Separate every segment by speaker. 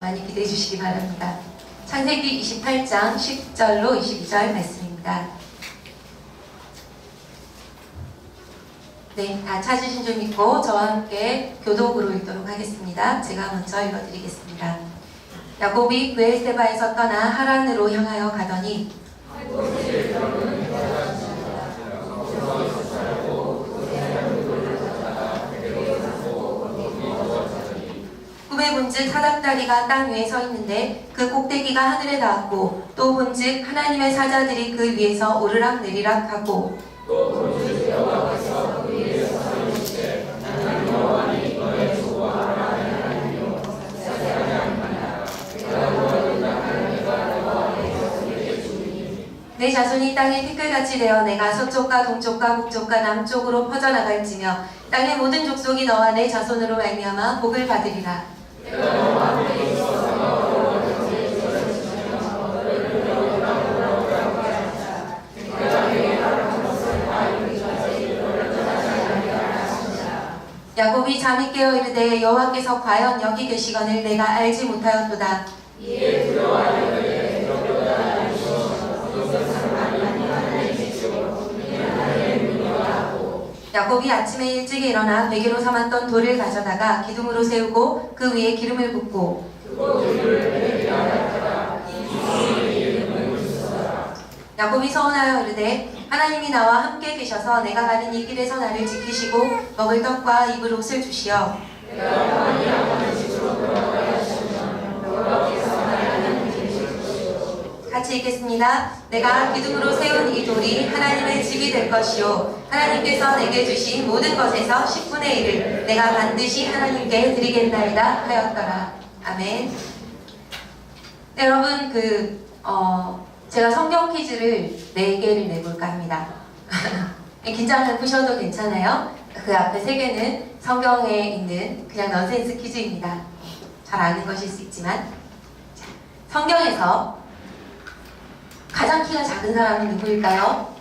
Speaker 1: 많이 기대해 주시기 바랍니다. 창세기 28장 10절로 22절 말씀입니다. 네, 다 찾으신 줄 믿고 저와 함께 교독으로 읽도록 하겠습니다. 제가 먼저 읽어드리겠습니다. 야곱이 브엘세바에서 떠나 하란으로 향하여 가더니 꿈에 본즉 사닥다리가 땅 위에 서 있는데 그 꼭대기가 하늘에 닿았고 또 본즉 하나님의 사자들이 그 위에서 오르락 내리락 하고 또 본즉 여호와께서 그 위에서 서 있으시되 하나님 여호와니 너의 주와 하나님이요 사자가 아니라 내가 구하리라 하나님과 여호와께서 그에게 주리니 내 자손이 땅의 티끌같이 되어 내가 서쪽과 동쪽과 북쪽과 남쪽으로 퍼져나갈지며 땅의 모든 족속이 너와 내 자손으로 말미암아 복을 받으리라. 야곱이 잠이 깨어 이르되 여호와께서 과연 여기 계시거늘 내가 알지 못하였도다. 이에 두려워하여 야곱이 아침에 일찍 일어나 베개로 삼았던 돌을 가져다가 기둥으로 세우고 그 위에 기름을 붓고 야곱이 서원하여 이르되 하나님이 나와 함께 계셔서 내가 가는 이 길에서 나를 지키시고 먹을 떡과 입을 옷을 주시어 같이 읽겠습니다. 내가 기둥으로 세운 이 돌이 하나님의 집이 될 것이요 하나님께서 내게 주신 모든 것에서 10분의 1을 내가 반드시 하나님께 드리겠나이다 하였더라. 아멘. 네, 여러분 제가 성경 퀴즈를 4개를 내볼까 합니다. 긴장을 푸셔도 괜찮아요. 그 앞에 3개는 성경에 있는 그냥 넌센스 퀴즈입니다. 잘 아는 것일 수 있지만 자, 성경에서 가장 키가 작은 사람은 누구일까요?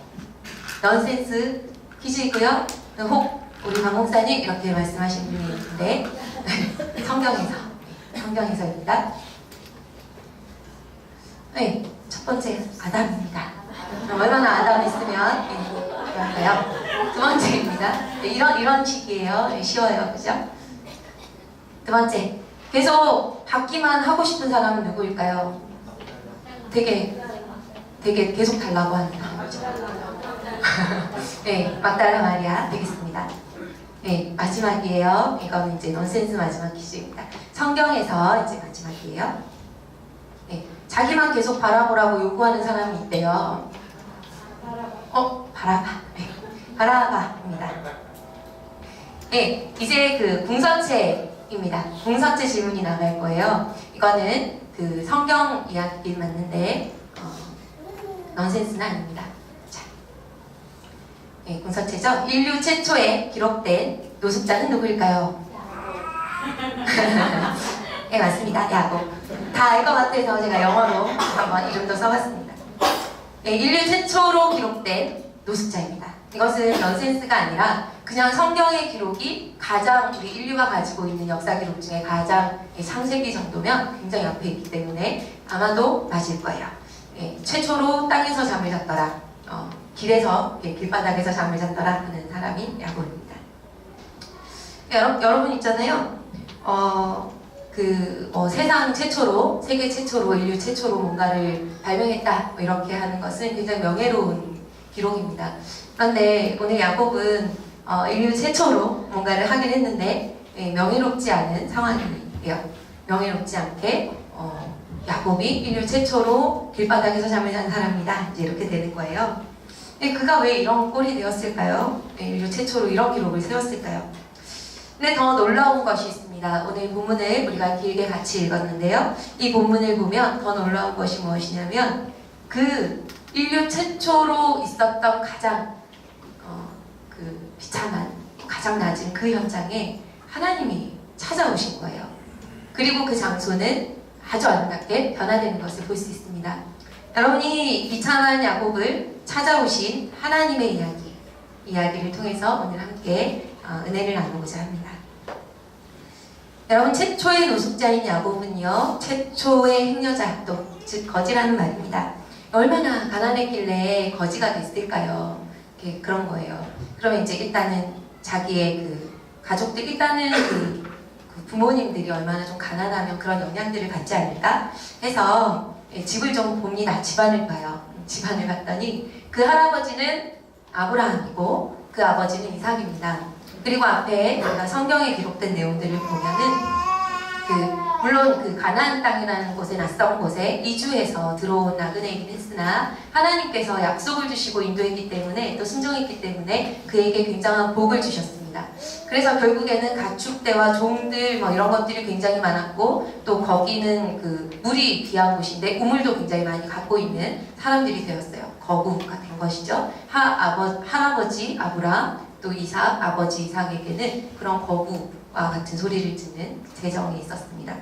Speaker 1: 넌센스 퀴즈이고요. 혹 우리 박 목사님 이렇게 말씀하신 분이 있는데 성경에서입니다. 네, 첫 번째 아담입니다. 얼마나 아담 있으면 그럴까요? 두 번째입니다. 네, 이런 식이에요. 네, 쉬워요, 그죠? 두 번째, 계속 받기만 하고 싶은 사람은 누구일까요? 되게 계속 달라고 하는 거죠. 네, 막달라 마리아 되겠습니다. 네, 마지막이에요. 이거는 이제 넌센스 마지막 퀴즈입니다. 성경에서 이제 마지막이에요. 네, 자기만 계속 바라보라고 요구하는 사람이 있대요. 바라봐. 네, 바라봐입니다. 네, 이제 그 궁서체입니다. 궁서체 질문이 나갈 거예요. 이거는 그 성경 이야기 맞는데 넌센스는 아닙니다. 자, 네, 궁서체죠. 인류 최초에 기록된 노숙자는 누구일까요? 네, 맞습니다. 야곱. 다 알 것 같아서 제가 영어로 한번 이름도 써봤습니다. 네, 인류 최초로 기록된 노숙자입니다. 이것은 넌센스가 아니라 그냥 성경의 기록이 가장 우리 인류가 가지고 있는 역사 기록 중에 가장 창세기 정도면 굉장히 앞에 있기 때문에 아마도 맞을 거예요. 예, 최초로 땅에서 잠을 잤더라. 길바닥에서 잠을 잤더라 하는 사람이 야곱입니다. 여러분 있잖아요. 세상 최초로, 세계 최초로, 인류 최초로 뭔가를 발명했다 이렇게 하는 것은 굉장히 명예로운 기록입니다. 그런데 오늘 야곱은 인류 최초로 뭔가를 하긴 했는데 명예롭지 않은 상황이에요. 명예롭지 않게 야곱이 인류 최초로 길바닥에서 잠을 잔 사람이다. 이제 이렇게 되는 거예요. 그가 왜 이런 꼴이 되었을까요? 인류 최초로 이런 기록을 세웠을까요? 근데 더 놀라운 것이 있습니다. 오늘 본문을 우리가 길게 같이 읽었는데요. 이 본문을 보면 더 놀라운 것이 무엇이냐면 그 인류 최초로 있었던 가장 비참한, 가장 낮은 그 현장에 하나님이 찾아오신 거예요. 그리고 그 장소는 아주 아름답게 변화되는 것을 볼 수 있습니다. 여러분이 비참한 야곱을 찾아오신 하나님의 이야기를 통해서 오늘 함께 은혜를 나누고자 합니다. 여러분, 최초의 노숙자인 야곱은요, 최초의 행여자, 또 즉 거지라는 말입니다. 얼마나 가난했길래 거지가 됐을까요? 그런 거예요. 그러면 이제 일단은 자기의 그 가족들, 일단은 그 부모님들이 얼마나 좀 가난하면 그런 영향들을 받지 않을까 해서 집을 좀 봅니다. 집안을 봐요. 집안을 봤더니 그 할아버지는 아브라함이고 그 아버지는 이삭입니다. 그리고 앞에 우리가 성경에 기록된 내용들을 보면은 물론 그 가나안 땅이라는 곳에, 낯선 곳에 이주해서 들어온 나그네이긴 했으나 하나님께서 약속을 주시고 인도했기 때문에, 또 순종했기 때문에 그에게 굉장한 복을 주셨습니다. 그래서 결국에는 가축대와 종들 뭐 이런 것들이 굉장히 많았고, 또 거기는 그 물이 귀한 곳인데 우물도 굉장히 많이 갖고 있는 사람들이 되었어요. 거구가 된 것이죠. 할아버지 아브라함, 또 이삭, 아버지 이삭에게는 그런 거구와 같은 소리를 듣는 재정이 있었습니다.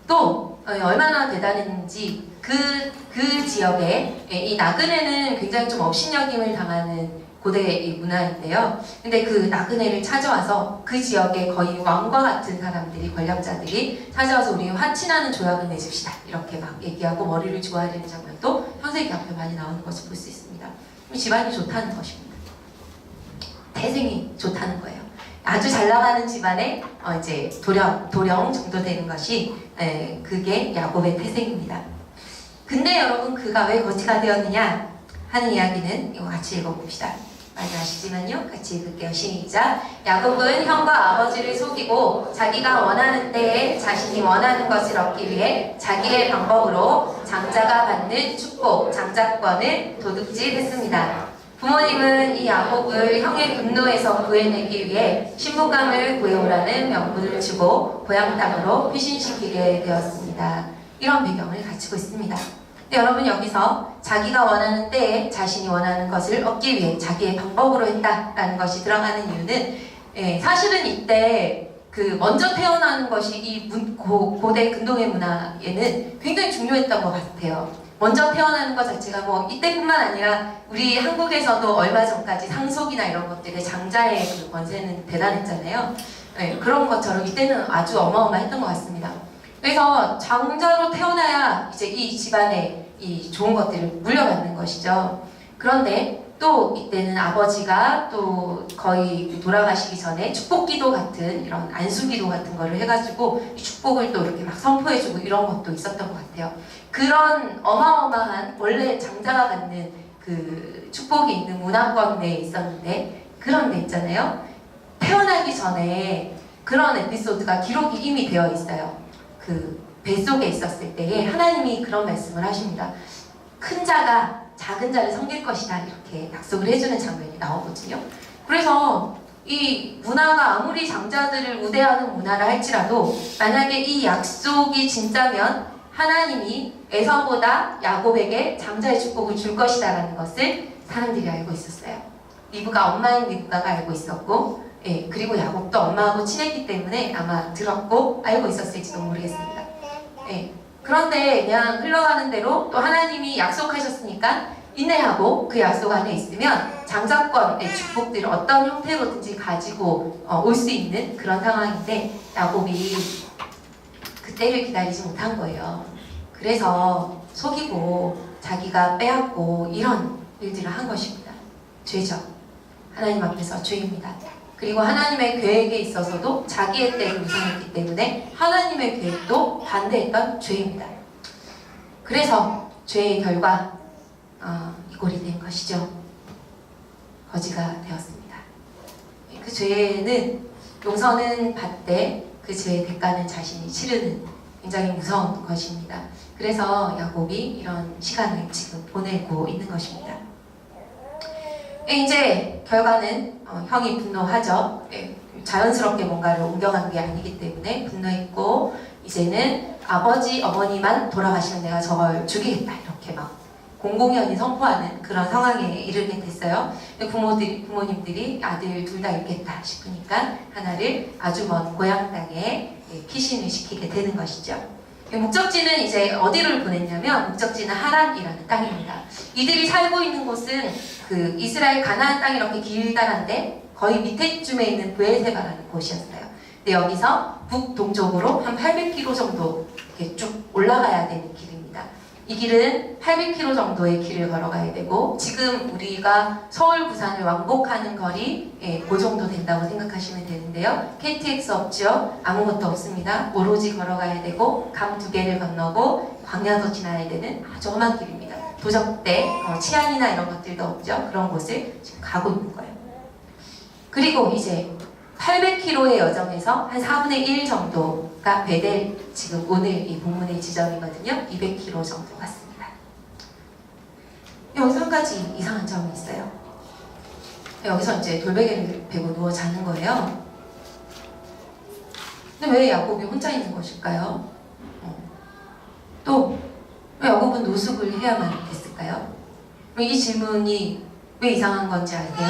Speaker 1: 또 얼마나 대단했는지 그 지역에 이 나그네는 굉장히 좀 업신여김을 당하는 고대의 문화인데요. 근데 그 나그네를 찾아와서 그 지역에 거의 왕과 같은 사람들이, 권력자들이 찾아와서 우리 화친하는 조약을 맺읍시다 이렇게 막 얘기하고 머리를 조아리는 장면도 현세기 앞에 많이 나오는 것을 볼 수 있습니다. 집안이 좋다는 것입니다. 태생이 좋다는 거예요. 아주 잘 나가는 집안에 이제 도령 정도 되는 것이 그게 야곱의 태생입니다. 근데 여러분, 그가 왜 거지가 되었느냐 하는 이야기는 이거 같이 읽어봅시다. 많이 아시지만요. 같이 읽을게요. 시작. 야곱은 형과 아버지를 속이고 자기가 원하는 때에 자신이 원하는 것을 얻기 위해 자기의 방법으로 장자가 받는 축복, 장자권을 도둑질했습니다. 부모님은 이 야곱을 형의 분노에서 구해내기 위해 신부감을 구해오라는 명분을 주고 고향 땅으로 피신시키게 되었습니다. 이런 배경을 갖추고 있습니다. 근데 여러분, 여기서 자기가 원하는 때에 자신이 원하는 것을 얻기 위해 자기의 방법으로 했다라는 것이 들어가는 이유는, 사실은 이때 그 먼저 태어나는 것이 이 고대 근동의 문화에는 굉장히 중요했던 것 같아요. 먼저 태어나는 것 자체가 뭐 이때뿐만 아니라 우리 한국에서도 얼마 전까지 상속이나 이런 것들의 장자의 그 권세는 대단했잖아요. 그런 것처럼 이때는 아주 어마어마했던 것 같습니다. 그래서 장자로 태어나야 이제 이 집안에 이 좋은 것들을 물려받는 것이죠. 그런데 또 이때는 아버지가 또 거의 돌아가시기 전에 축복기도 같은, 이런 안수기도 같은 거를 해가지고 축복을 또 이렇게 막 선포해주고 이런 것도 있었던 것 같아요. 그런 어마어마한, 원래 장자가 갖는 그 축복이 있는 문화권 내에 있었는데, 그런 데 있잖아요. 태어나기 전에 그런 에피소드가 기록이 이미 되어 있어요. 그 뱃속에 있었을 때에 하나님이 그런 말씀을 하십니다. 큰 자가 작은 자를 섬길 것이다, 이렇게 약속을 해주는 장면이 나오거든요. 그래서 이 문화가 아무리 장자들을 우대하는 문화라 할지라도 만약에 이 약속이 진짜면 하나님이 에서보다 야곱에게 장자의 축복을 줄 것이다 라는 것을 사람들이 알고 있었어요. 리브가, 엄마인 리브가가 알고 있었고, 그리고 야곱도 엄마하고 친했기 때문에 아마 들었고 알고 있었을지도 모르겠습니다. 그런데 그냥 흘러가는 대로 또 하나님이 약속하셨으니까 인내하고 그 약속 안에 있으면 장자권의 축복들을 어떤 형태로든지 가지고 올 수 있는 그런 상황인데, 야곱이 그때를 기다리지 못한 거예요. 그래서 속이고 자기가 빼앗고 이런 일들을 한 것입니다. 죄죠. 하나님 앞에서 죄입니다. 그리고 하나님의 계획에 있어서도 자기의 때를 우선했기 때문에 하나님의 계획도 반대했던 죄입니다. 그래서 죄의 결과 이 꼴이 된 것이죠. 거지가 되었습니다. 그 죄는 용서는 받되 그 죄의 대가는 자신이 치르는 굉장히 무서운 것입니다. 그래서 야곱이 이런 시간을 지금 보내고 있는 것입니다. 이제 결과는 형이 분노하죠. 자연스럽게 뭔가를 옮겨간 게 아니기 때문에 분노했고, 이제는 아버지, 어머니만 돌아가시면 내가 저걸 죽이겠다, 이렇게 막 공공연히 선포하는 그런 상황에 이르게 됐어요. 부모님들이 아들 둘 다 잃겠다 싶으니까 하나를 아주 먼 고향 땅에 피신을 시키게 되는 것이죠. 목적지는 이제 어디를 보냈냐면, 목적지는 하란이라는 땅입니다. 이들이 살고 있는 곳은 그 이스라엘 가나안 땅이 이렇게 길다란데 거의 밑에쯤에 있는 브엘세바라는 곳이었어요. 근데 여기서 북동쪽으로 한 800km 정도 이렇게 쭉 올라가야 되는 길입니다. 이 길은 800km 정도의 길을 걸어가야 되고 지금 우리가 서울, 부산을 왕복하는 거리 그 정도 된다고 생각하시면 되는데요. KTX 없죠? 아무것도 없습니다. 오로지 걸어가야 되고 강 2개를 건너고 광야도 지나야 되는 아주 험한 길입니다. 도적대, 치안이나 이런 것들도 없죠. 그런 곳을 지금 가고 있는 거예요. 그리고 이제 800km의 여정에서 한 4분의 1 정도가 베델, 지금 오늘 이 본문의 지점이거든요. 200km 정도 갔습니다. 여기서 한 가지 이상한 점이 있어요. 여기서 이제 돌베개를 베고 누워 자는 거예요. 근데 왜 야곱이 혼자 있는 것일까요? 또 왜 야곱은 노숙을 해야만 됐을까요? 이 질문이 왜 이상한 건지 아세요?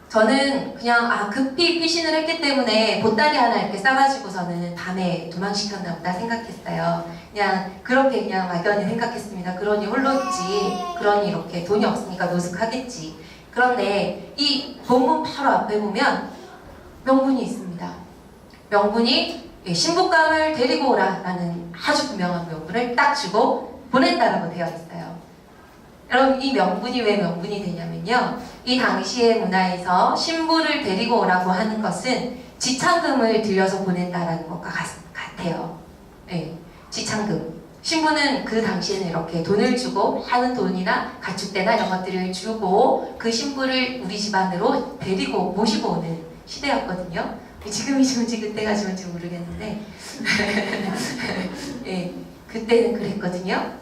Speaker 1: 저는 그냥 급히 피신을 했기 때문에 보따리 하나 이렇게 싸가지고서는 밤에 도망시켰나 보다 생각했어요. 그냥 그렇게 그냥 막연히 생각했습니다. 그러니 홀로 있지. 그러니 이렇게 돈이 없으니까 노숙하겠지. 그런데 이 본문 바로 앞에 보면 명분이 있습니다. 명분이 신부감을 데리고 오라 라는 아주 분명한 명분을 딱 주고 보냈다라고 되어 있어요. 여러분 이 명분이 왜 명분이 되냐면요. 이 당시의 문화에서 신부를 데리고 오라고 하는 것은 지참금을 들여서 보낸다라는 것과 같아요. 네, 지참금. 신부는 그 당시에는 이렇게 돈을 주고 하는 돈이나 가축대나 이런 것들을 주고 그 신부를 우리 집안으로 데리고 모시고 오는 시대였거든요. 지금이 좋은지 그때가 좋은지 모르겠는데 네, 그때는 그랬거든요.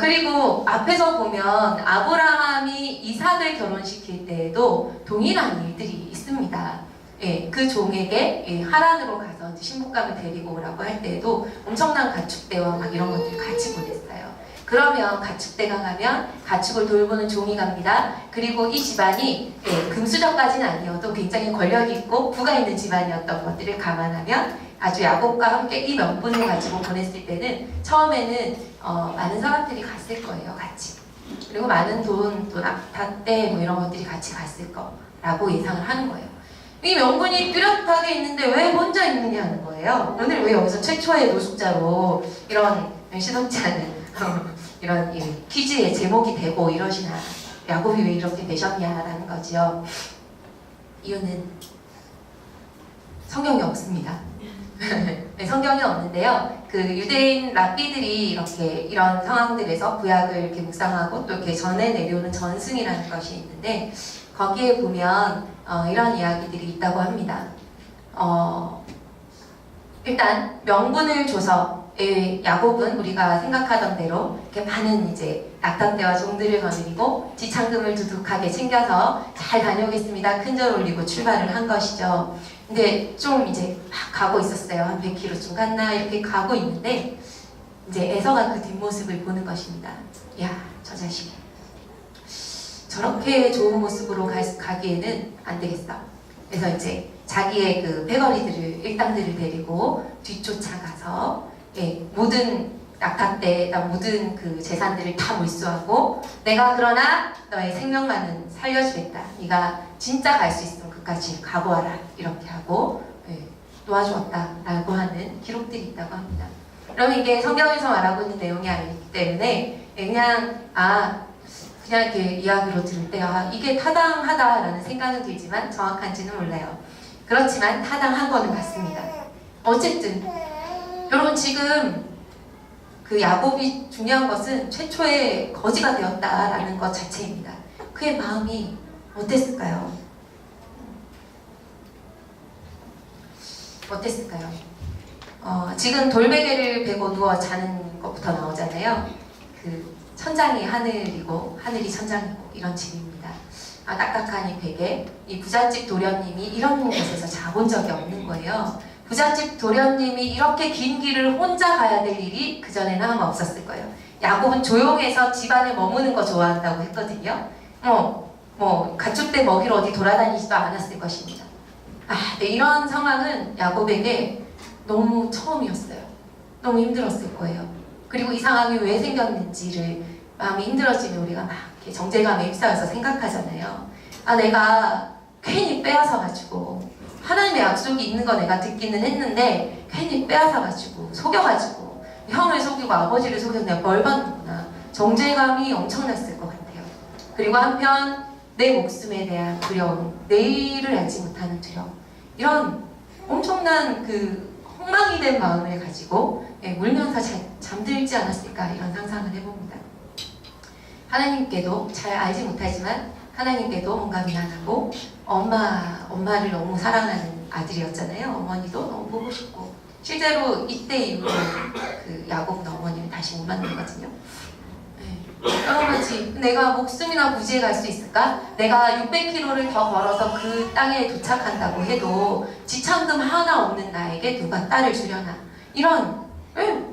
Speaker 1: 그리고 앞에서 보면 아브라함이 이삭을 결혼시킬 때에도 동일한 일들이 있습니다. 예, 그 종에게 하란으로 가서 신부감을 데리고 오라고 할 때에도 엄청난 가축대와 막 이런 것들을 같이 보냈어요. 그러면 가축대가 가면 가축을 돌보는 종이 갑니다. 그리고 이 집안이 금수저까지는 아니어도 굉장히 권력이 있고 부가 있는 집안이었던 것들을 감안하면 아주 야곱과 함께 이 명분을 가지고 보냈을 때는 처음에는 많은 사람들이 갔을 거예요. 같이. 그리고 많은 돈, 또 낙타떼 뭐 이런 것들이 같이 갔을 거라고 예상을 하는 거예요. 이 명분이 뚜렷하게 있는데 왜 혼자 있느냐는 거예요. 오늘 왜 여기서 최초의 노숙자로 이런 시덥지 않은 이런 퀴즈의 제목이 되고 이러시나, 야곱이 왜 이렇게 되셨냐라는 거죠. 이유는 성경이 없습니다. 네, 성경이 없는데요. 그 유대인 랍비들이 이렇게 이런 상황들에서 구약을 이렇게 묵상하고 또 이렇게 전해 내려오는 전승이라는 것이 있는데 거기에 보면 이런 이야기들이 있다고 합니다. 일단 명분을 줘서 야곱은 우리가 생각하던 대로 이렇게 많은 이제 낙타떼와 종들을 거느리고 지참금을 두둑하게 챙겨서 잘 다녀오겠습니다. 큰절 올리고 출발을 한 것이죠. 근데 좀 이제 막 가고 있었어요. 한 100km쯤 갔나 이렇게 가고 있는데 이제 에서가 그 뒷모습을 보는 것입니다. 야, 저 자식 저렇게 좋은 모습으로 가기에는 안 되겠어. 그래서 이제 자기의 그 패거리들을 일당들을 데리고 뒤쫓아가서 모든 낙타떼, 모든 그 재산들을 다 몰수하고 내가 그러나 너의 생명만은 살려주겠다. 네가 진짜 갈 수 있으면 끝까지 각오하라. 이렇게 하고 도와주었다라고 하는 기록들이 있다고 합니다. 그러면 이게 성경에서 말하고 있는 내용이 아니기 때문에 그냥 이렇게 이야기로 들을 때 이게 타당하다라는 생각은 들지만 정확한지는 몰라요. 그렇지만 타당한 거는 같습니다. 어쨌든 여러분 지금 그 야곱이 중요한 것은 최초의 거지가 되었다라는 것 자체입니다. 그의 마음이 어땠을까요? 어땠을까요? 지금 돌베개를 베고 누워 자는 것부터 나오잖아요. 그 천장이 하늘이고 하늘이 천장이고 이런 집입니다. 딱딱한 이 베개, 이 부잣집 도련님이 이런 곳에서 자본 적이 없는 거예요. 부잣집 도련님이 이렇게 긴 길을 혼자 가야 될 일이 그전에는 아마 없었을 거예요. 야곱은 조용해서 집안에 머무는 거 좋아한다고 했거든요. 가축대 먹이러 어디 돌아다니지도 않았을 것입니다. 네, 이런 상황은 야곱에게 너무 처음이었어요. 너무 힘들었을 거예요. 그리고 이 상황이 왜 생겼는지를 마음이 힘들어지면 우리가 막 이렇게 정제감에 휩싸여서 생각하잖아요. 내가 괜히 빼앗아가지고 하나님의 약속이 있는 거 내가 듣기는 했는데 괜히 빼앗아가지고 속여가지고 형을 속이고 아버지를 속여서 내가 벌 받는구나. 정죄감이 엄청났을 것 같아요. 그리고 한편 내 목숨에 대한 두려움, 내일을 알지 못하는 두려움, 이런 엄청난 그 엉망이 된 마음을 가지고 울면서 잠들지 않았을까, 이런 상상을 해봅니다. 하나님께도 잘 알지 못하지만 하나님께도 뭔가 미안하고, 엄마를 너무 사랑하는 아들이었잖아요. 어머니도 너무 보고 싶고, 실제로 이때 이후로 그 야곱은 어머니를 다시 못 만나거든요. 여러 가지, 내가 목숨이나 부지에 갈 수 있을까? 내가 600km를 더 걸어서 그 땅에 도착한다고 해도 지참금 하나 없는 나에게 누가 딸을 주려나? 이런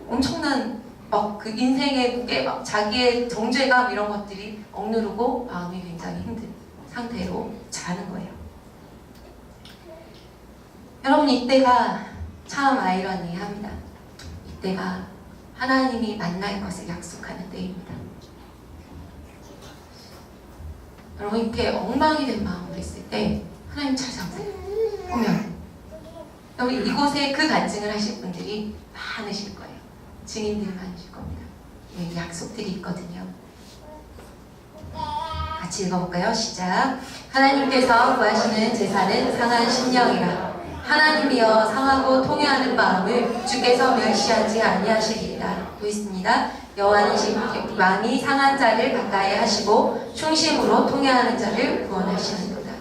Speaker 1: 엄청난 막 그 인생의 무게, 막 자기의 정죄감, 이런 것들이 억누르고 마음이 굉장히 힘든 상태로 자는 거예요. 여러분, 이때가 참 아이러니합니다. 이때가 하나님이 만날 것을 약속하는 때입니다. 여러분, 이렇게 엉망이 된 마음으로 있을 때 하나님 찾아오세요. 보면 여러분, 이곳에 그 간증을 하실 분들이 많으실 거예요. 증인들이 많으실 겁니다. 예, 약속들이 있거든요. 같이 읽어볼까요? 시작. 하나님께서 구하시는 제사는 상한 심령이라. 하나님이여 상하고 통회하는 마음을 주께서 멸시하지 아니하시리이다. 또 있습니다. 여호와는 왕이 상한 자를 가까이 하시고 충심으로 통회하는 자를 구원하시는도다.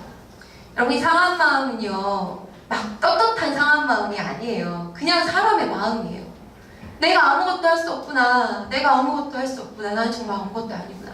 Speaker 1: 여러분, 이 상한 마음은요, 막 떳떳한 상한 마음이 아니에요. 그냥 사람의 마음이에요. 내가 아무것도 할 수 없구나. 내가 아무것도 할 수 없구나. 난 정말 아무것도 아니구나.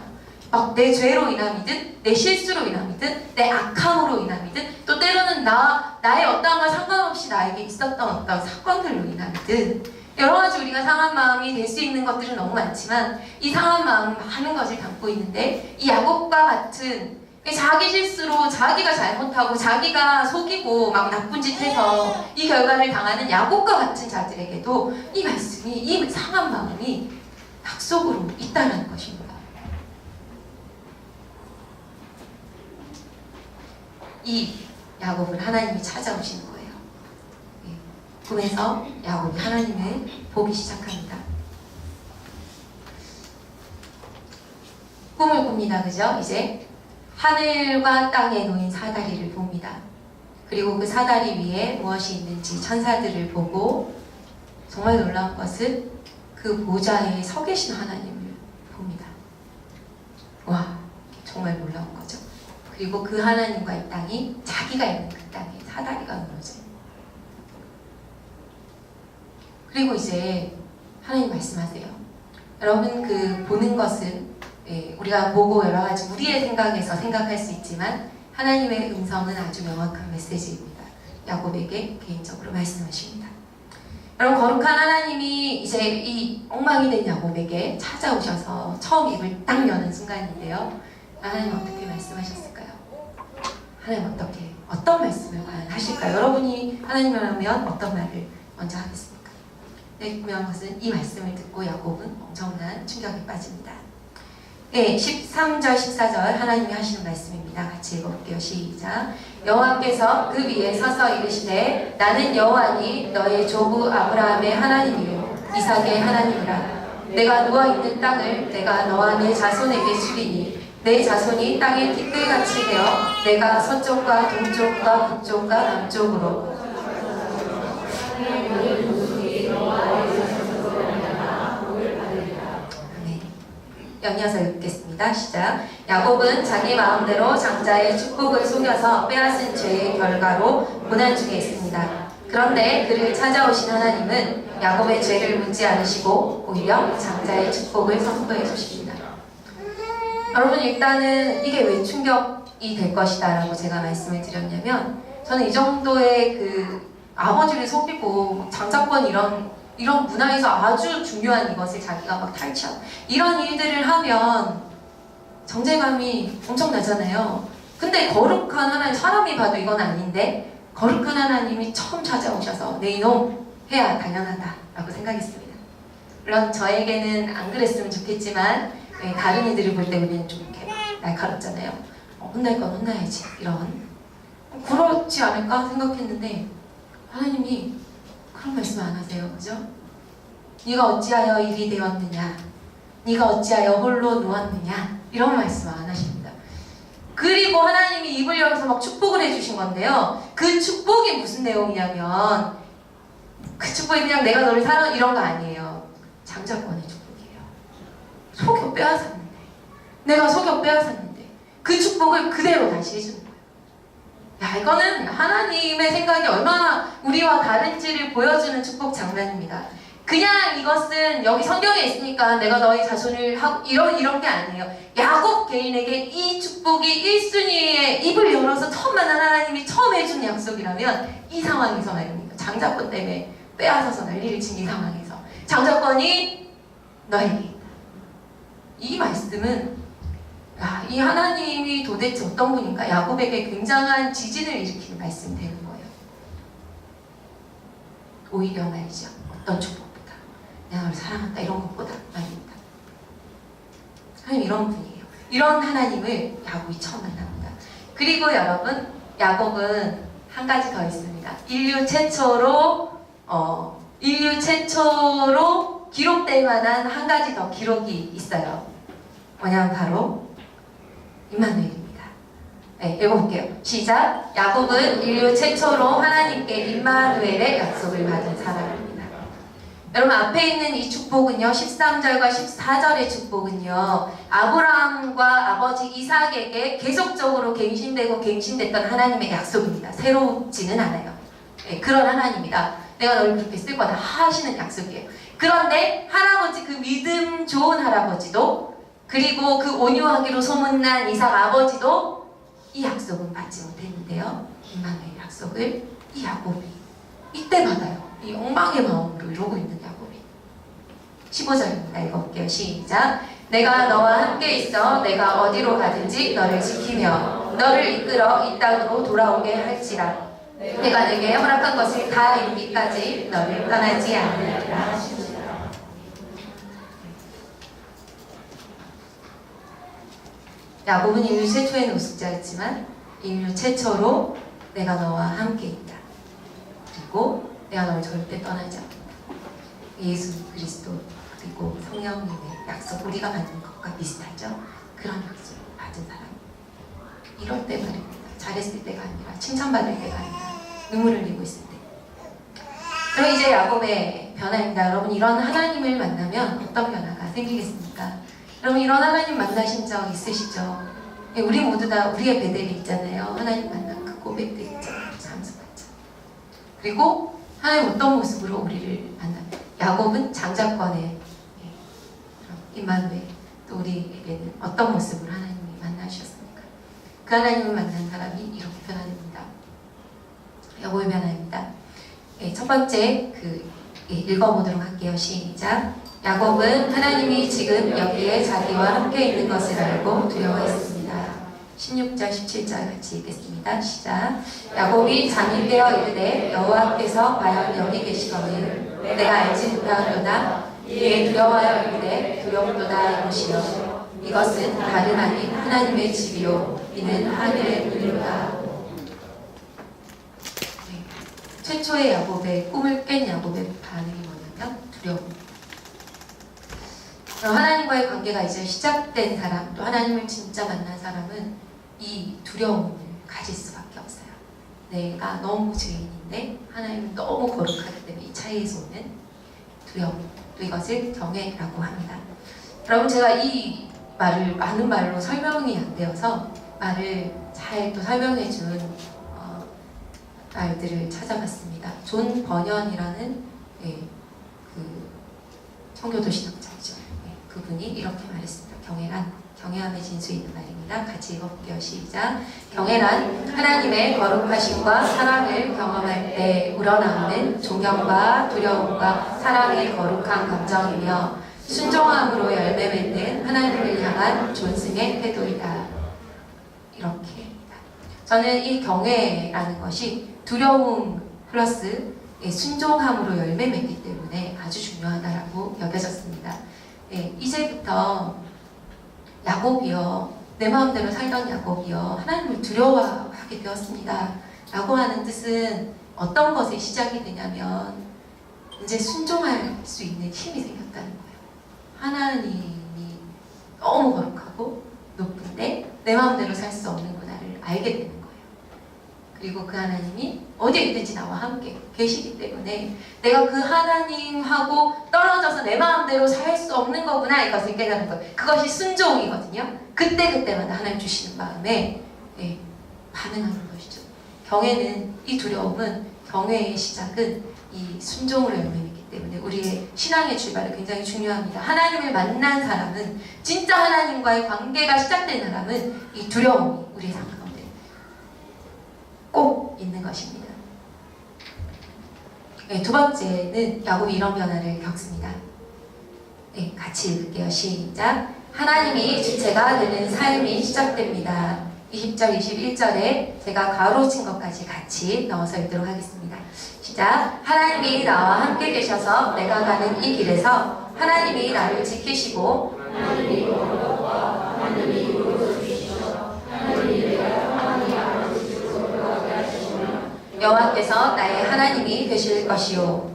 Speaker 1: 막 내 죄로 인함이든, 내 실수로 인함이든, 내 악함으로 인함이든, 또 때로는 나의 어떠함과 상관없이 나에게 있었던 어떤 사건들로 인함이든, 여러 가지 우리가 상한 마음이 될 수 있는 것들은 너무 많지만, 이 상한 마음은 많은 것을 담고 있는데, 이 야곱과 같은 자기 실수로 자기가 잘못하고 자기가 속이고 막 나쁜 짓 해서 이 결과를 당하는 야곱과 같은 자들에게도 이 말씀이, 이 상한 마음이 약속으로 있다는 것입니다. 이 야곱을 하나님이 찾아오시는 거예요. 꿈에서 야곱이 하나님을 보기 시작합니다. 꿈을 꿉니다. 그죠? 이제 하늘과 땅에 놓인 사다리를 봅니다. 그리고 그 사다리 위에 무엇이 있는지 천사들을 보고, 정말 놀라운 것은 그 보좌에 서 계신 하나님을 봅니다. 와, 정말 놀라운 거죠. 그리고 그 하나님과 이 땅이, 자기가 있는 그 땅에 사다리가 무너져요. 그리고 이제 하나님 말씀하세요. 여러분, 그 보는 것은 우리가 보고 여러 가지 우리의 생각에서 생각할 수 있지만, 하나님의 음성은 아주 명확한 메시지입니다. 야곱에게 개인적으로 말씀하십니다. 여러분, 거룩한 하나님이 이제 이 엉망이 된 야곱에게 찾아오셔서 처음 입을 딱 여는 순간인데요. 하나님 어떻게 말씀하셨을까요? 하나님 어떤 말씀을 과연 하실까요? 여러분이 하나님이라면 어떤 말을 먼저 하겠습니까? 분명한 것은 이 말씀을 듣고 야곱은 엄청난 충격에 빠집니다. 13절 14절 하나님이 하시는 말씀입니다. 같이 읽어볼게요. 시작. 여호와께서 그 위에 서서 이르시되 나는 여호와니 너의 조부 아브라함의 하나님이요 이삭의 하나님이라. 내가 누워있는 땅을 내가 너와 내 자손에게 주리니 내 자손이 땅의 티끌같이 되어 내가 서쪽과 동쪽과 북쪽과 남쪽으로 연이어서 읽겠습니다. 시작. 야곱은 자기 마음대로 장자의 축복을 속여서 빼앗은 죄의 결과로 고난 중에 있습니다. 그런데 그를 찾아오신 하나님은 야곱의 죄를 묻지 않으시고 오히려 장자의 축복을 선포해 주십니다. 여러분, 일단은 이게 왜 충격이 될 것이다 라고 제가 말씀을 드렸냐면, 저는 이 정도의 그 아버지를 속이고 장자권 이런 문화에서 아주 중요한 이것을 자기가 막 탈취하고 이런 일들을 하면 정죄감이 엄청나잖아요. 근데 거룩한 하나님, 사람이 봐도 이건 아닌데 거룩한 하나님이 처음 찾아오셔서 내 이놈 해야 당연하다 라고 생각했습니다. 물론 저에게는 안 그랬으면 좋겠지만 다른 이들을 볼 때 우리는 좀 이렇게 날카롭잖아요. 혼날 건 혼나야지, 이런 그렇지 않을까 생각했는데 하나님이 그런 말씀 안 하세요. 그죠? 네가 어찌하여 일이 되었느냐, 네가 어찌하여 홀로 누웠느냐, 이런 말씀 안 하십니다. 그리고 하나님이 입을 열어서 막 축복을 해주신 건데요, 그 축복이 무슨 내용이냐면, 그 축복이 그냥 내가 너를 사랑 이런 거 아니에요. 장자권의 축복이에요. 속여 빼앗았는데, 내가 속여 빼앗았는데 그 축복을 그대로 다시 해주는 거예요. 야, 이거는 하나님의 생각이 얼마나 우리와 다른지를 보여주는 축복 장면입니다. 그냥 이것은 여기 성경에 있으니까 내가 너의 자손을 하고 이런 게 아니에요. 야곱 개인에게 이 축복이 1순위의 입을 열어서 처음 만난 하나님이 처음 해준 약속이라면 이 상황에서 말입니다. 장자권 때문에 빼앗아서 난리를 친 이 상황에서 장자권이 너에게 있다. 이 말씀은 이 하나님이 도대체 어떤 분인가, 야곱에게 굉장한 지진을 일으키는 말씀이 되는 거예요. 오히려 말이죠. 어떤 축복보다 내가 너를 사랑한다 이런 것보다 말입니다. 하나님 이런 분이에요. 이런 하나님을 야곱이 처음 만납니다. 그리고 여러분, 야곱은 한 가지 더 있습니다. 인류 최초로 기록될 만한 한 가지 더 기록이 있어요. 뭐냐면 바로 임마누엘입니다. 네, 읽어볼게요. 시작. 야곱은 인류 최초로 하나님께 임마누엘의 약속을 받은 사람입니다. 여러분, 앞에 있는 이 축복은요, 13절과 14절의 축복은요, 아브라함과 아버지 이삭에게 계속적으로 갱신됐던 하나님의 약속입니다. 새롭지는 않아요. 네, 그런 하나님이다. 내가 너를 그렇게 쓸 거다 하시는 약속이에요. 그런데 할아버지, 그 믿음 좋은 할아버지도, 그리고 그 온유하기로 소문난 이삭 아버지도 이 약속은 받지 못했는데요, 임마누엘 약속을 이 야곱이 이때 받아요. 이 엉망의 마음으로 이러고 있는 야곱이. 15절입니다. 읽어볼게요. 시작. 내가 너와 함께 있어 내가 어디로 가든지 너를 지키며 너를 이끌어 이 땅으로 돌아오게 할지라. 내가 내게 허락한 것을 다 이루기까지 너를 떠나지 않으리라. 야곱은 인류 최초의 노숙자였지만 인류 최초로 내가 너와 함께 있다. 그리고 내가 너를 절대 떠나지 않는다. 예수 그리스도 그리고 성령님의 약속, 우리가 받는 것과 비슷하죠? 그런 약속을 받은 사람. 이럴 때 말입니다. 잘했을 때가 아니라, 칭찬받을 때가 아니라, 눈물을 흘리고 있을 때. 그럼 이제 야곱의 변화입니다. 여러분, 이런 하나님을 만나면 어떤 변화가 생기겠습니까? 여러분, 이런 하나님 만나신 적 있으시죠? 우리 모두 다 우리의 베델이 있잖아요. 하나님 만난 그 고백들 있잖아요. 잠수받죠. 그리고 하나님 어떤 모습으로 우리를 만나요? 야곱은 장자권의 임마누엘, 또 우리에게는 어떤 모습으로 하나님이 만나주셨습니까? 그 하나님을 만난 사람이 이렇게 변화됩니다. 야곱의 변화입니다. 첫 번째 읽어보도록 할게요. 시작. 야곱은 하나님이 지금 여기에 자기와 함께 있는 것을 알고 두려워했습니다. 16절, 17절 같이 읽겠습니다. 시작. 야곱이 잠이 깨어 이르되 여호와께서 과연 여기 계시거늘 내가 알지 못하노나 이에 두려워하여 이르되 두렵도다 이것이요 이것은 다름 아닌 하나님의 집이요 이는 하늘의 문이로다. 최초의 야곱의 꿈을 깬 야곱의 반응이 뭐냐면 두려움. 하나님과의 관계가 이제 시작된 사람, 또 하나님을 진짜 만난 사람은 이 두려움을 가질 수밖에 없어요. 내가 너무 죄인인데 하나님은 너무 거룩하기 때문에 이 차이에서 오는 두려움, 또 이것을 경외라고 합니다. 여러분, 제가 이 말을 많은 말로 설명이 안 되어서 말을 잘 또 설명해준 말들을 찾아봤습니다. 존 버년이라는 그 청교도 신학자이죠. 그분이 이렇게 말했습니다. 경외함의 진수에 있는 말입니다. 같이 읽어볼게요. 시작. 경외란 하나님의 거룩하심과 사랑을 경험할 때 우러나오는 존경과 두려움과 사랑의 거룩한 감정이며 순종함으로 열매 맺는 하나님을 향한 존승의 태도이다. 이렇게. 저는 이 경외라는 것이 두려움 플러스 순종함으로 열매 맺기 때문에 아주 중요하다라고 여겨졌습니다. 이제부터 야곱이요, 내 마음대로 살던 야곱이요, 하나님을 두려워하기 받게 되었습니다. 라고 하는 뜻은 어떤 것의 시작이 되냐면 이제 순종할 수 있는 힘이 생겼다는 거예요. 하나님이 너무 거룩하고 높은데 내 마음대로 살 수 없는구나를 알게 되는 거예요. 그리고 그 하나님이 어디에 있든지 나와 함께 계시기 때문에 내가 그 하나님하고 떨어져서 내 마음대로 살 수 없는 거구나 이것을 깨닫는 거예요. 그것이 순종이거든요. 그때그때마다 하나님 주시는 마음에 반응하는 것이죠. 경외는, 이 두려움은, 경외의 시작은 이 순종으로 열매이기 때문에 우리의 신앙의 출발이 굉장히 중요합니다. 하나님을 만난 사람은, 진짜 하나님과의 관계가 시작된 사람은 이 두려움이 우리의 삶 가운데 꼭 있는 것입니다. 두 번째는 야곱이 이런 변화를 겪습니다. 같이 읽을게요. 시작. 하나님이 주체가 되는 삶이 시작됩니다. 20절, 21절에 제가 가로친 것까지 같이 넣어서 읽도록 하겠습니다. 시작. 하나님이 나와 함께 계셔서 내가 가는 이 길에서 하나님이 나를 지키시고 하나님이 너와 하나님이 이루어주시셔 하나님이 내가 평안히 알아주시고 돌아가게 하시며 여호와께서 나의 하나님이 되실 것이요.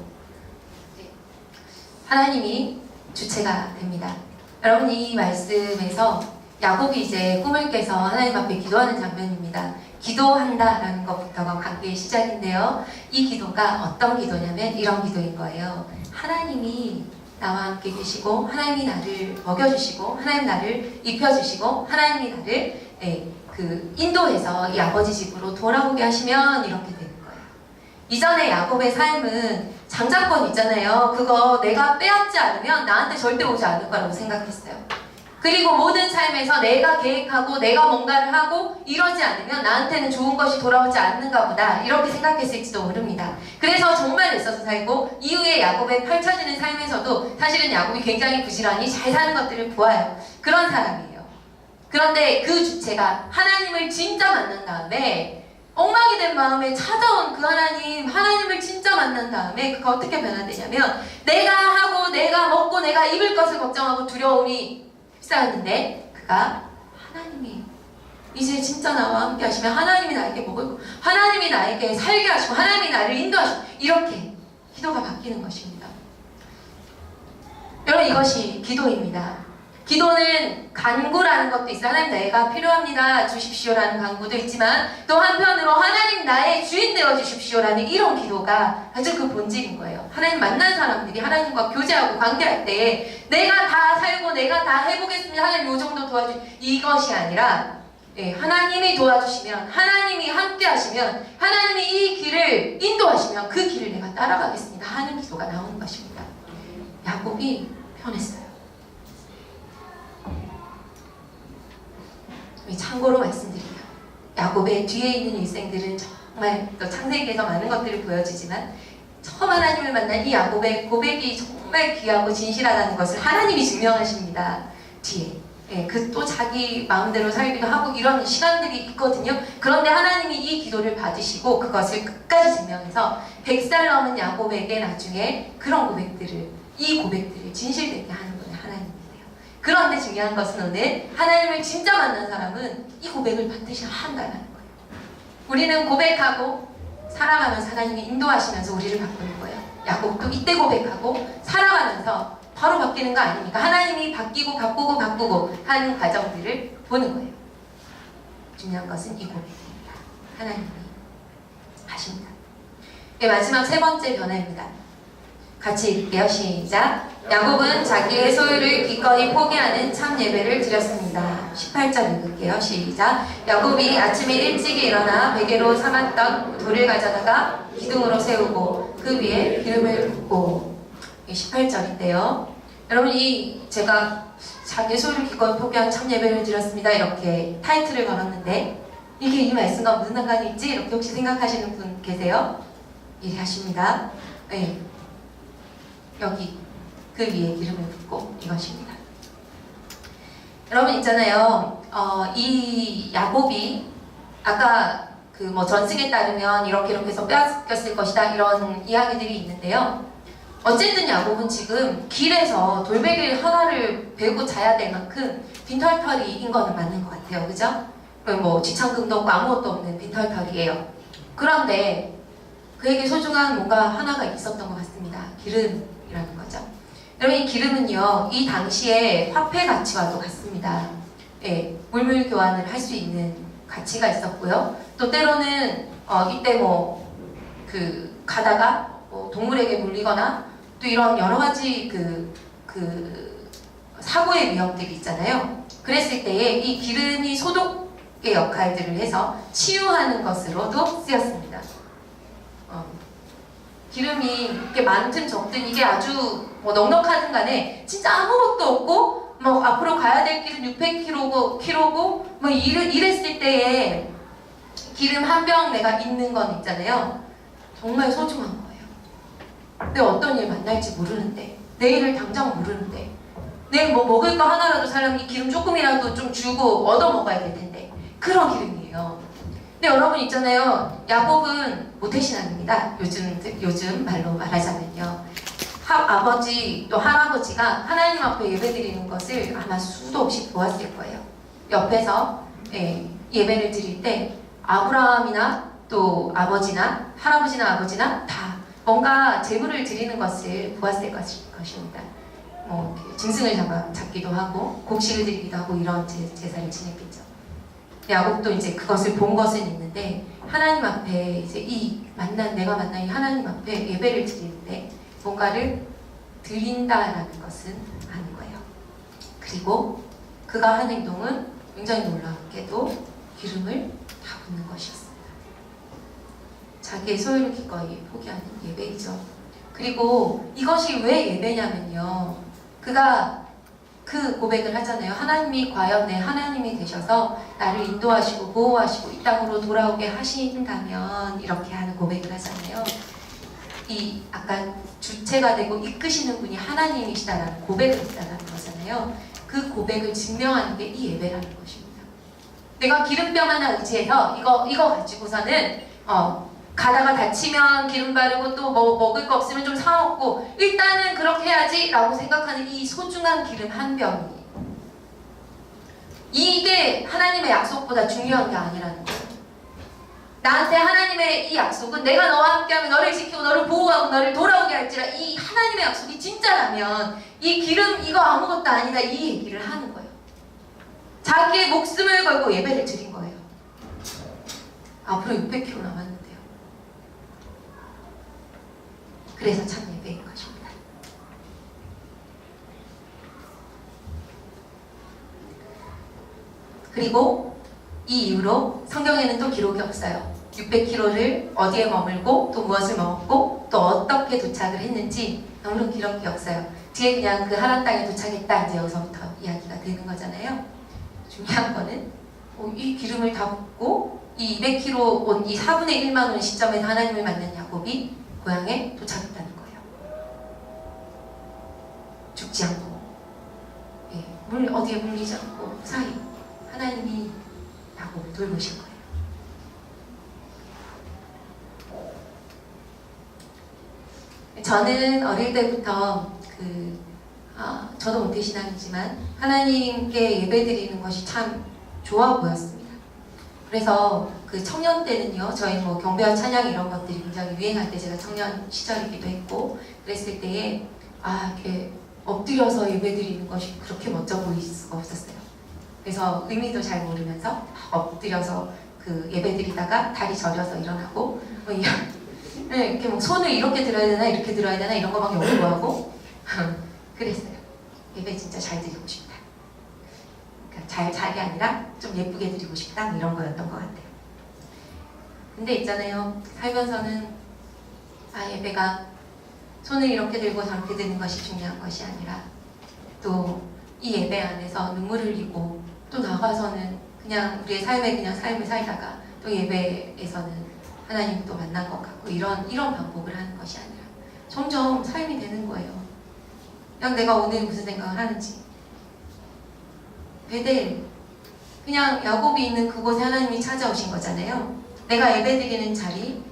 Speaker 1: 하나님이 주체가 됩니다. 여러분, 이 말씀에서 야곱이 이제 꿈을 깨서 하나님 앞에 기도하는 장면입니다. 기도한다라는 것부터가 관계의 시작인데요. 이 기도가 어떤 기도냐면 이런 기도인 거예요. 하나님이 나와 함께 계시고 하나님이 나를 먹여주시고 하나님 나를 입혀주시고 하나님이 나를 인도해서 이 아버지 집으로 돌아오게 하시면 이렇게 되는 거예요. 이전에 야곱의 삶은 장자권 있잖아요. 그거 내가 빼앗지 않으면 나한테 절대 오지 않을 거라고 생각했어요. 그리고 모든 삶에서 내가 계획하고 내가 뭔가를 하고 이러지 않으면 나한테는 좋은 것이 돌아오지 않는가 보다 이렇게 생각했을지도 모릅니다. 그래서 정말 애써서 살고 이후에 야곱의 펼쳐지는 삶에서도 사실은 야곱이 굉장히 부지런히 잘 사는 것들을 보아요. 그런 사람이에요. 그런데 그 주체가 하나님을 진짜 만난 다음에 엉망이 된 마음에 찾아온 그 하나님을 진짜 만난 다음에 그가 어떻게 변화되냐면 내가 하고 내가 먹고 내가 입을 것을 걱정하고 두려움이 쌓였는데 그가 하나님이 이제 진짜 나와 함께 하시면 하나님이 나에게 먹을 하나님이 나에게 살게 하시고 하나님이 나를 인도하시고 이렇게 기도가 바뀌는 것입니다. 여러분, 이것이 기도입니다. 기도는 간구라는 것도 있어요. 하나님 내가 필요합니다 주십시오라는 간구도 있지만 또 한편으로 하나님 나의 주인 되어 주십시오라는 이런 기도가 아주 그 본질인 거예요. 하나님 만난 사람들이 하나님과 교제하고 관계할 때 내가 다 살고 내가 다 해보겠습니다 하나님 요 정도 이것이 아니라 하나님이 도와주시면 하나님이 함께 하시면 하나님이 이 길을 인도하시면 그 길을 내가 따라가겠습니다 하는 기도가 나오는 것입니다. 야곱이 변했어요. 참고로 말씀드리면 야곱의 뒤에 있는 일생들은 정말 또 창세기에서 많은 것들이 보여지지만 처음 하나님을 만난 이 야곱의 고백이 정말 귀하고 진실하다는 것을 하나님이 증명하십니다. 뒤에 그 또 자기 마음대로 살기도 하고 이런 시간들이 있거든요. 그런데 하나님이 이 기도를 받으시고 그것을 끝까지 증명해서 100살 넘은 야곱에게 나중에 그런 이 고백들을 진실되게 하는 분은 하나님입니다. 그런데 중요한 것은 오늘 하나님을 진짜 만난 사람은 이 고백을 반드시 한다는 거예요. 우리는 고백하고 살아가면서 하나님이 인도하시면서 우리를 바꾸는 거예요. 야곱도 이때 고백하고 살아가면서 바로 바뀌는 거 아닙니까? 하나님이 바뀌고 바꾸고 하는 과정들을 보는 거예요. 중요한 것은 이 고백입니다. 하나님이 하십니다. 마지막 세 번째 변화입니다. 같이 읽게요. 시작. 야곱은 자기의 소유를 기꺼이 포기하는 참 예배를 드렸습니다. 18절 읽을게요. 시작. 야곱이 아침에 일찍 일어나 베개로 삼았던 돌을 가져다가 기둥으로 세우고 그 위에 기름을 붓고 18절인데요. 여러분, 제가 자기의 소유를 기꺼이 포기한 참 예배를 드렸습니다 이렇게 타이틀을 걸었는데 이게 이 말씀과 무슨 상관이 있지? 이렇게 혹시 생각하시는 분 계세요? 이해하십니다. 여기 그 위에 기름을 붓고 이것입니다. 여러분 있잖아요. 이 야곱이 아까 전승에 따르면 이렇게 해서 빼앗겼을 것이다 이런 이야기들이 있는데요. 어쨌든 야곱은 지금 길에서 돌베개 하나를 베고 자야 될 만큼 빈털터리인 거는 맞는 것 같아요. 그죠? 뭐 지창금도 없고 아무것도 없는 빈털털이에요. 그런데 그에게 소중한 뭔가 하나가 있었던 것 같습니다. 기름이라는 거죠. 여러분, 이 기름은요, 이 당시에 화폐 가치와도 같습니다. 예, 물물 교환을 할 수 있는 가치가 있었고요. 또 때로는 이때 뭐 가다가 뭐 동물에게 물리거나 또 이런 여러 가지 사고의 위험들이 있잖아요. 그랬을 때에 이 기름이 소독의 역할들을 해서 치유하는 것으로도 쓰였습니다. 기름이 이렇게 많든 적든 이게 아주 뭐 넉넉하든 간에 진짜 아무것도 없고 뭐 앞으로 가야 될 길은 600km고 뭐 이랬을 때에 기름 한 병 내가 있는 건 있잖아요. 정말 소중한 거예요. 근데 어떤 일 만날지 모르는데, 내일을 당장 모르는데, 내일 뭐 먹을 거 하나라도 사려면 이 기름 조금이라도 좀 주고 얻어 먹어야 될 텐데, 그런 기름이에요. 근데 여러분 있잖아요. 야곱은 모태신앙입니다. 요즘 말로 말하자면요. 아버지 또 할아버지가 하나님 앞에 예배드리는 것을 아마 수도 없이 보았을 거예요. 옆에서 예배를 드릴 때 아브라함이나 또 아버지나 할아버지나 아버지나 다 뭔가 제물을 드리는 것을 보았을 것입니다. 뭐 짐승을 잡기도 하고 곡식을 드리기도 하고 이런 제사를 지냈겠죠. 야곱도 이제 그것을 본 것은 있는데 하나님 앞에 이제 내가 만난 이 하나님 앞에 예배를 드리는데 뭔가를 드린다라는 것은 아닌 거예요. 그리고 그가 한 행동은 굉장히 놀랍게도 기름을 다 붓는 것이었습니다. 자기의 소유를 기꺼이 포기하는 예배이죠. 그리고 이것이 왜 예배냐면요. 그가 그 고백을 하잖아요. 하나님이 과연 내 하나님이 되셔서 나를 인도하시고 보호하시고 이 땅으로 돌아오게 하신다면 이렇게 하는 고백을 하잖아요. 이 아까 주체가 되고 이끄시는 분이 하나님이시다라는 고백을 했다는 거잖아요. 그 고백을 증명하는 게 이 예배라는 것입니다. 내가 기름병 하나 의지해서 이거 가지고서는 가다가 다치면 기름 바르고 또 뭐 먹을 거 없으면 좀 사 먹고 일단은 그렇게 해야지 라고 생각하는 이 소중한 기름 한 병이 이게 하나님의 약속보다 중요한 게 아니라는 거예요. 나한테 하나님의 이 약속은 내가 너와 함께하면 너를 지키고 너를 보호하고 너를 돌아오게 할지라 이 하나님의 약속이 진짜라면 이 기름 이거 아무것도 아니다 이 얘기를 하는 거예요. 자기의 목숨을 걸고 예배를 드린 거예요. 앞으로 600km 남았는데요. 그래서 참 예배인 것입니다. 그리고 이 이후로 성경에는 또 기록이 없어요. 600km를 어디에 머물고 또 무엇을 먹었고 또 어떻게 도착을 했는지 아무런 기록이 없어요. 뒤에 그냥 그 하란 땅에 도착했다 이제 여기서부터 이야기가 되는 거잖아요. 중요한 거는 이 기름을 다 붓고 이 200km 온 이 4분의 1만 원 시점에서 하나님을 만난 야곱이 고향에 도착했다는 거예요. 죽지 않고 어디에 물리지 않고 사이 하나님이 야곱을 돌보신 거예요. 저는 어릴 때부터 저도 모태신앙이지만 하나님께 예배드리는 것이 참 좋아 보였습니다. 그래서 그 청년 때는요, 저희 뭐 경배와 찬양 이런 것들이 굉장히 유행할 때 제가 청년 시절이기도 했고 그랬을 때에 이렇게 엎드려서 예배드리는 것이 그렇게 멋져 보일 수가 없었어요. 그래서 의미도 잘 모르면서 엎드려서 그 예배드리다가 다리 저려서 일어나고 이렇게 뭐 손을 이렇게 들어야 되나 이렇게 들어야 되나 이런 거밖에 없고 하고 그랬어요. 예배 진짜 잘 드리고 싶다. 그러니까 잘이 아니라 좀 예쁘게 드리고 싶다 이런 거였던 것 같아요. 근데 있잖아요. 살면서는 예배가 손을 이렇게 들고 저렇게 드는 것이 중요한 것이 아니라 또 이 예배 안에서 눈물을 흘리고 또 나가서는 그냥 우리의 삶을 살다가 또 예배에서는 하나님 또 만난 것 같고 이런 반복을 하는 것이 아니라 점점 삶이 되는 거예요. 그냥 내가 오늘 무슨 생각을 하는지 베델 그냥 야곱이 있는 그곳에 하나님이 찾아오신 거잖아요. 내가 예배드리는 자리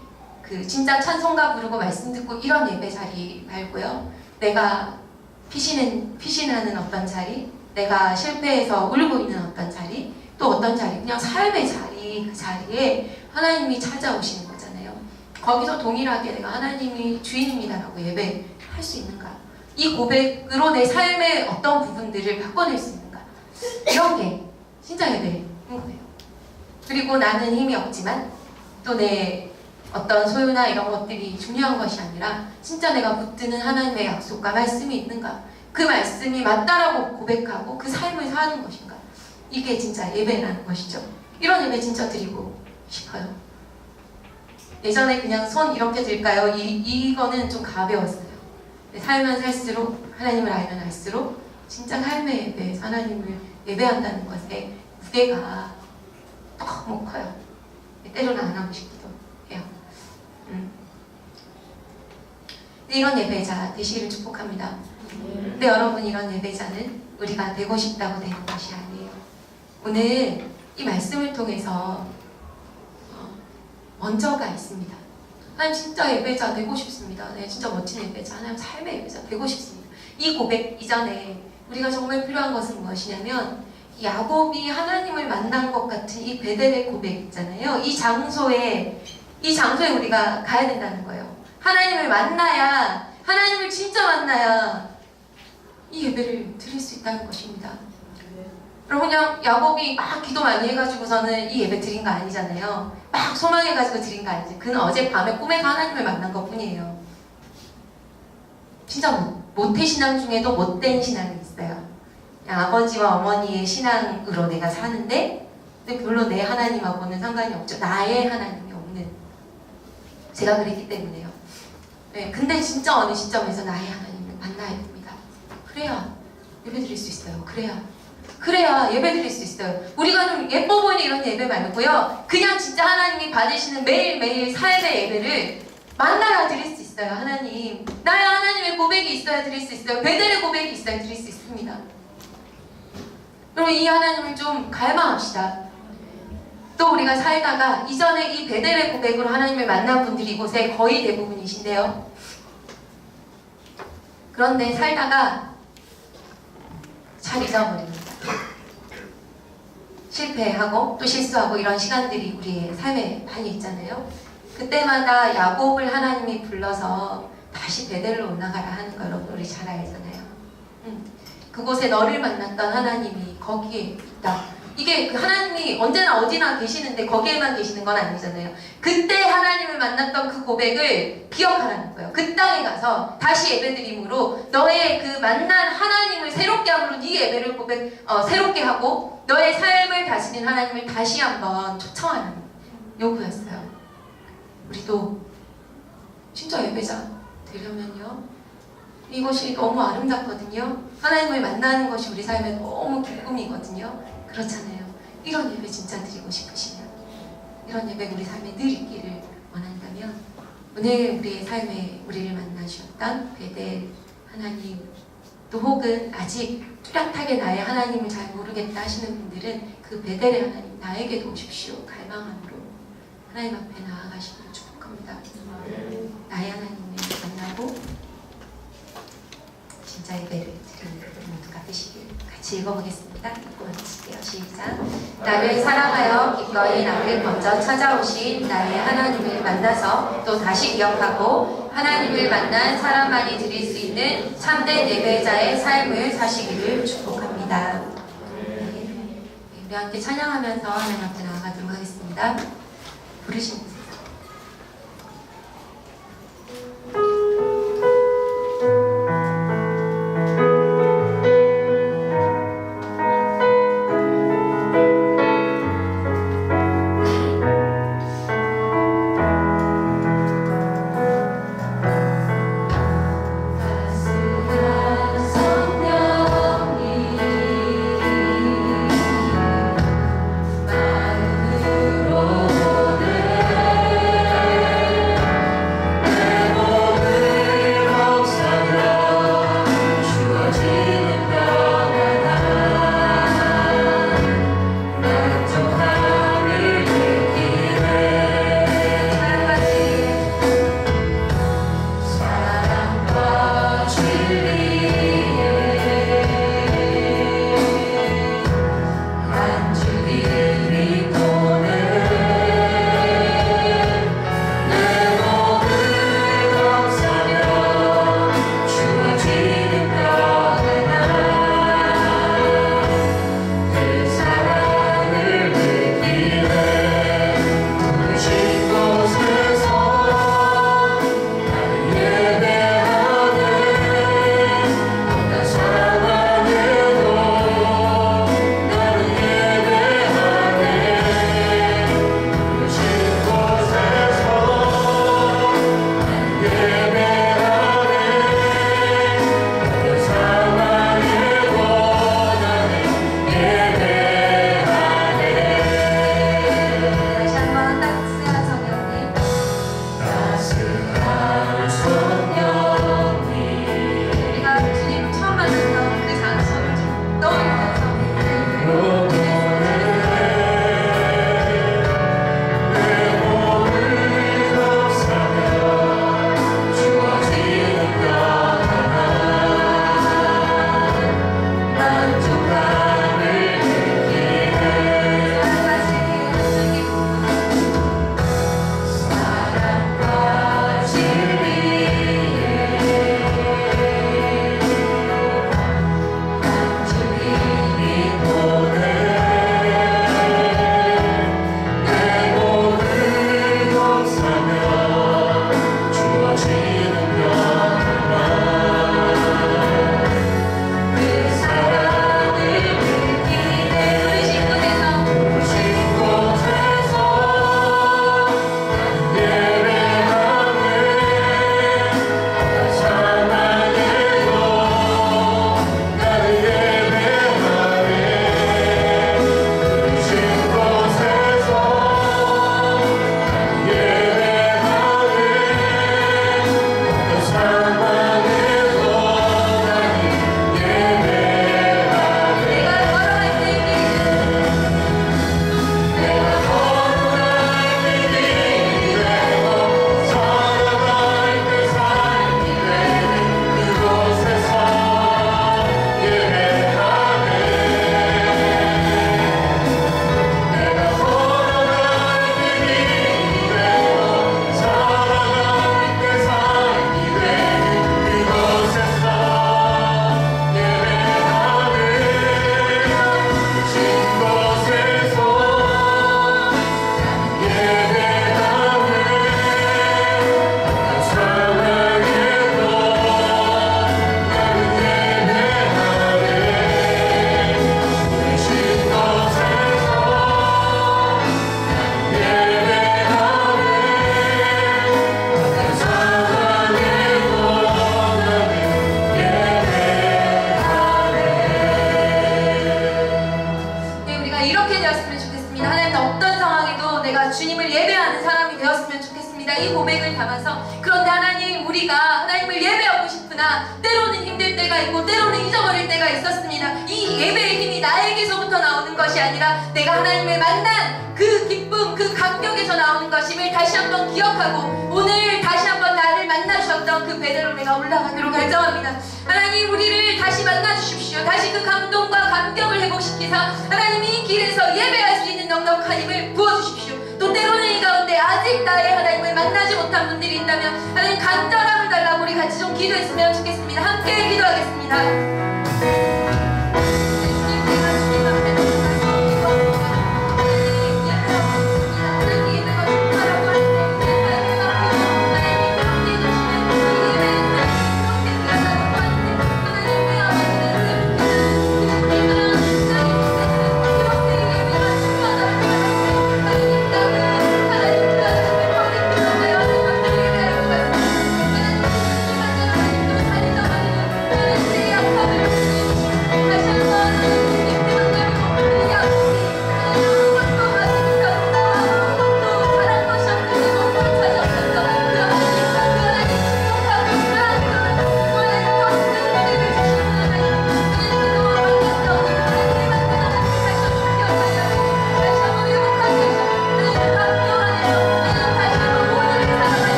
Speaker 1: 진짜 찬송가 부르고 말씀 듣고 이런 예배 자리 말고요. 내가 피신하는 어떤 자리, 내가 실패해서 울고 있는 어떤 자리, 또 어떤 자리, 그냥 삶의 자리, 그 자리에 하나님이 찾아오시는 거잖아요. 거기서 동일하게 내가 하나님이 주인입니다라고 예배할 수 있는가? 이 고백으로 내 삶의 어떤 부분들을 바꿔낼 수 있는가? 이런 게 진짜 예배인 거예요. 그리고 나는 힘이 없지만 또 내 어떤 소유나 이런 것들이 중요한 것이 아니라 진짜 내가 붙드는 하나님의 약속과 말씀이 있는가? 그 말씀이 맞다라고 고백하고 그 삶을 사는 것인가? 이게 진짜 예배라는 것이죠. 이런 예배 진짜 드리고 싶어요. 예전에 그냥 손 이렇게 들까요? 이거는 좀 가벼웠어요. 살면 살수록 하나님을 알면 알수록 진짜 삶의 예배에서 하나님을 예배한다는 것에 무게가 너무 커요. 때로는 안 하고 싶기도 해요. 이런 예배자 되시기를 축복합니다. 근데 여러분, 이런 예배자는 우리가 되고 싶다고 되는 것이 아니에요. 오늘 이 말씀을 통해서 먼저가 있습니다. 하나님 진짜 예배자 되고 싶습니다. 네, 진짜 멋진 예배자, 하나님 삶의 예배자 되고 싶습니다. 이 고백 이전에 우리가 정말 필요한 것은 무엇이냐면 야곱이 하나님을 만난 것 같은 이 베델의 고백 있잖아요. 이 장소에 우리가 가야 된다는 거예요. 하나님을 만나야, 하나님을 진짜 만나야 이 예배를 드릴 수 있다는 것입니다. 여러분, 그냥 야곱이 막 기도 많이 해가지고서는 이 예배 드린 거 아니잖아요. 막 소망해가지고 드린 거 아니지. 그는 어젯밤에 꿈에서 하나님을 만난 것 뿐이에요. 진짜 모태신앙 중에도 못된 신앙이 있어요. 아버지와 어머니의 신앙으로 내가 사는데, 근데 별로 내 하나님하고는 상관이 없죠. 나의 하나님이 없는. 제가 그랬기 때문에요. 네, 근데 진짜 어느 시점에서 나의 하나님을 만나야 됩니다. 그래야 예배 드릴 수 있어요. 그래야 예배 드릴 수 있어요. 우리가 좀 예뻐 보이는 이런 예배 말고요. 그냥 진짜 하나님이 받으시는 매일매일 삶의 예배를 만나야 드릴 수 있어요. 하나님, 나의 하나님의 고백이 있어야 드릴 수 있어요. 베델의 고백이 있어야 드릴 수 있습니다. 여러분, 이 하나님을 좀 갈망합시다. 또 우리가 살다가 이전에 이 베델의 고백으로 하나님을 만난 분들이 이곳에 거의 대부분이신데요. 그런데 살다가 잘 잊어버립니다. 실패하고 또 실수하고 이런 시간들이 우리의 삶에 많이 있잖아요. 그때마다 야곱을 하나님이 불러서 다시 베델로 올라가라 하는 거 여러분 우리 잘 알잖아요. 그곳에 너를 만났던 하나님이 거기에 있다. 이게 그 하나님이 언제나 어디나 계시는데 거기에만 계시는 건 아니잖아요. 그때 하나님을 만났던 그 고백을 기억하라는 거예요. 그 땅에 가서 다시 예배드림으로 너의 그 만난 하나님을 새롭게 함으로 네 예배를 새롭게 하고 너의 삶을 다스리는 하나님을 다시 한번 초청하는 요구였어요. 우리도 진짜 예배자 되려면요, 이것이 너무 아름답거든요. 하나님을 만나는 것이 우리 삶에 너무 기쁨이거든요. 그렇잖아요. 이런 예배 진짜 드리고 싶으시면, 이런 예배 우리 삶에 늘 있기를 원한다면, 오늘 우리의 삶에 우리를 만나주셨던 베델 하나님, 또 혹은 아직 뚜렷하게 나의 하나님을 잘 모르겠다 하시는 분들은 그 베델의 하나님 나에게도 오십시오. 갈망함으로 하나님 앞에 나아가시기를 축복합니다. 나의 하나님을 만나고 진짜 예배를 드리는 모두가 되시길. 같이 읽어보겠습니다. 읽고 마칠게요. 시작. 나를 사랑하여 기꺼이 나를 먼저 찾아오신 나의 하나님을 만나서 또 다시 기억하고 하나님을 만난 사람만이 드릴 수 있는 참된 예배자의 삶을 사시기를 축복합니다. 네, 우리 함께 찬양하면서 하나님 앞에 나아가도록 하겠습니다. 부르신 곳에서.
Speaker 2: 마음으로 내
Speaker 1: 원합니다. 이 고백을 담아서. 그런데 하나님, 우리가 하나님을 예배하고 싶으나 때로는 힘들 때가 있고 때로는 잊어버릴 때가 있었습니다. 이 예배의 힘이 나에게서부터 나오는 것이 아니라 내가 하나님을 만난 그 기쁨, 그 감격에서 나오는 것임을 다시 한번 기억하고 오늘 다시 한번 나를 만나주셨던 그 배대로 내가 올라가기로 결정합니다. 하나님, 우리를 다시 만나주십시오. 다시 그 감동과 감격을 회복시키사 하나님이 이 길에서 예배할 수 있는 넉넉한 힘을 부어주십시오. 또 때로는 이 가운데 아직 나의 하나님을 만나지 못한 분들이 있다면 하나님 간절함을 달라고 우리 같이 좀 기도했으면 좋겠습니다. 함께 기도하겠습니다.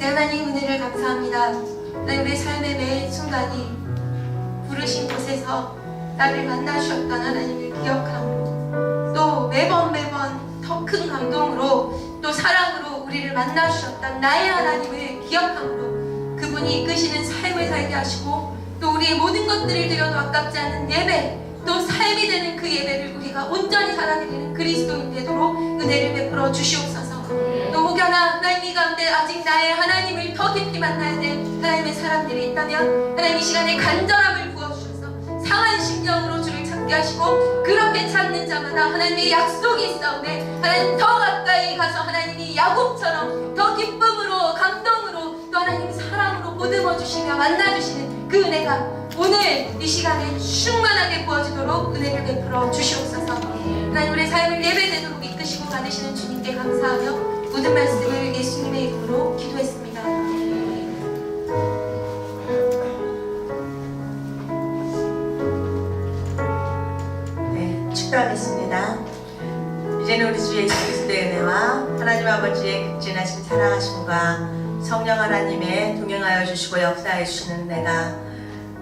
Speaker 1: 하나님, 은혜를 감사합니다. 하나님, 우리 삶의 매 순간이 부르신 곳에서 나를 만나주셨던 하나님을 기억함으로 또 매번 더 큰 감동으로 또 사랑으로 우리를 만나주셨던 나의 하나님을 기억함으로 그분이 이끄시는 삶을 살게 하시고 또 우리의 모든 것들을 드려도 아깝지 않은 예배, 또 삶이 되는 그 예배를 우리가 온전히 살아내는 그리스도인 되도록 은혜를 베풀어 주시옵소서. 또 혹여나 하나님 이 가운데 아직 나의 하나님을 더 깊이 만나야 될 하나님의 사람들이 있다면 하나님 이 시간에 간절함을 부어주셔서 상한 심령으로 주를 찾게 하시고 그렇게 찾는 자마다 하나님의 약속이 있사오매 하나님 더 가까이 가서 하나님이 야곱처럼 더 기쁨으로 감동으로 또 하나님 사랑으로 보듬어 주시며 만나주시는 그 은혜가 오늘 이 시간에 충만하게 부어지도록 은혜를 베풀어 주시옵소서. 하나님, 우리의 삶을 예배되도록 이끄시고 받으시는 주님께 감사하며 모든 말씀을 예수님의 이름으로 기도했습니다.
Speaker 2: 네, 축도하겠습니다. 이제는 우리 주 예수 그리스도의 은혜와 하나님 아버지의 극진하신 사랑하심과 성령 하나님의 동행하여 주시고 역사해 주시는 은혜가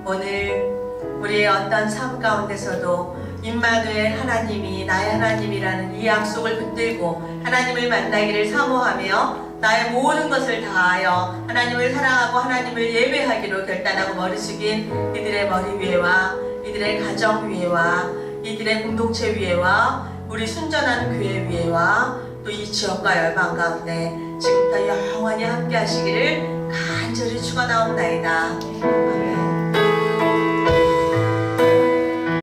Speaker 2: 오늘 우리의 어떤 삶 가운데서도 임마누엘 하나님이 나의 하나님이라는 이 약속을 붙들고 하나님을 만나기를 사모하며 나의 모든 것을 다하여 하나님을 사랑하고 하나님을 예배하기로 결단하고 머리 숙인 이들의 머리 위에와 이들의 가정 위에와 이들의 공동체 위에와 우리 순전한 교회 위에와 또 이 지역과 열방 가운데 지금부터 영원히 함께 하시기를 간절히 축원하옵나이다.